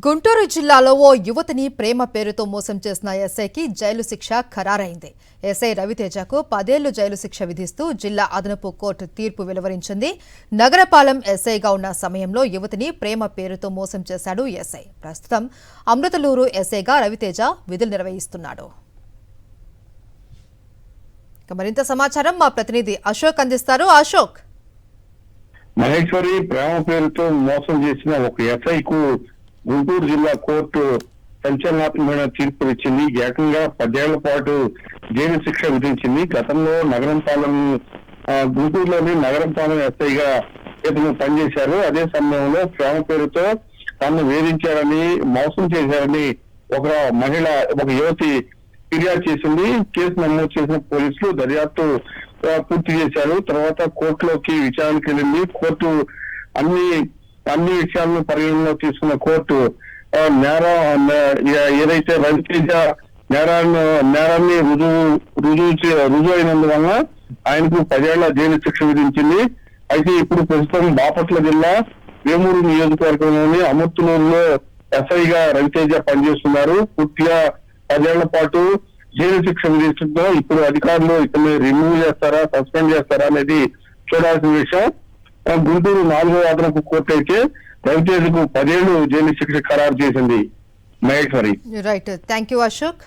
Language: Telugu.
గుంటూరు జిల్లాలో ఓ యువతిని ప్రేమ పేరుతో మోసం చేసిన ఎస్ఐకి జైలు శిక్ష ఖరారైంది. ఎస్ఐ రవితేజకు 10 ఏళ్లు జైలు శిక్ష విధిస్తూ జిల్లా అదనపు కోర్టు తీర్పు వెలువరించింది. నగరపాలెం ఎస్ఐగా ఉన్న సమయంలో యువతిని ప్రేమ పేరుతో మోసం చేశాడు ఎస్ఐ. ప్రస్తుతం అమృతలూరు ఎస్ఐగా రవితేజ విధులు నిర్వహిస్తున్నాడు. మరింత సమాచారం మా ప్రతినిధి అశోక్ అందిస్తారు. అశోక్, మహేశ్వరి ప్రేమ పేరుతో మోసం చేసిన ఒక ఎస్ఐకు గుంటూరు జిల్లా కోర్టు సంచలనాత్మకమైన తీర్పు ఇచ్చింది. ఏకంగా 10 ఏళ్ల పాటు జైలు శిక్ష విధించింది. గతంలో నగరంపాలెం గుంటూరులోని నగరంపాలెం ఎస్ఐగా ఇతను పనిచేశారు. అదే సమయంలో ప్రేమ పేరుతో తనను వేధించారని, మోసం చేశారని ఒక మహిళ, ఒక యువతి ఫిర్యాదు చేసింది. కేసు నమోదు చేసిన పోలీసులు దర్యాప్తు పూర్తి చేశారు. తర్వాత కోర్టులోకి విచారణకు వెళ్ళింది. కోర్టు అన్ని విషయాలను పరిగణలో తీసుకున్న కోర్టు ఏదైతే రవితేజ నేరాన్ని రుజువు అయినందువల్ల ఆయనకు 10 ఏళ్ల జైలు శిక్ష విధించింది. అయితే ఇప్పుడు ప్రస్తుతం బాపట్ల జిల్లా వేమూరు నియోజకవర్గంలోని అమృతలూరులో ఎస్ఐగా రవితేజ పనిచేస్తున్నారు. పూర్తిగా 10 ఏళ్ల పాటు జైలు శిక్ష విధించడంతో ఇప్పుడు అధికారులు ఇతన్ని రిమూవ్ చేస్తారా, సస్పెండ్ చేస్తారా అనేది చూడాల్సిన విషయం. గుంటూరు 4వ అదనపు కోర్టు అయితే రవితేజకు 10 ఏళ్లు జైలు శిక్ష ఖరారు చేసింది. Maheshwari. Right, thank you Ashok.